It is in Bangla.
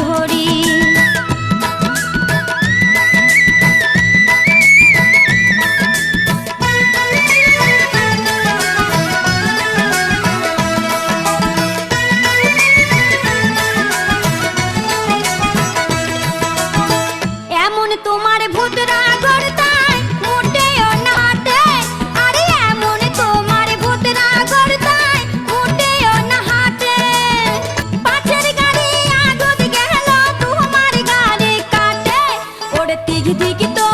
ধরি। এমন তোমার ভূতরা গর্তায় মোটেও না হাঁটে, আরে এমন তোমার ভূতরা গর্তায় মোটেও না হাঁটে। পাছের গাড়ি আগত গেল তোমার গাড়ি কাটে, ওরে দিক দিক তো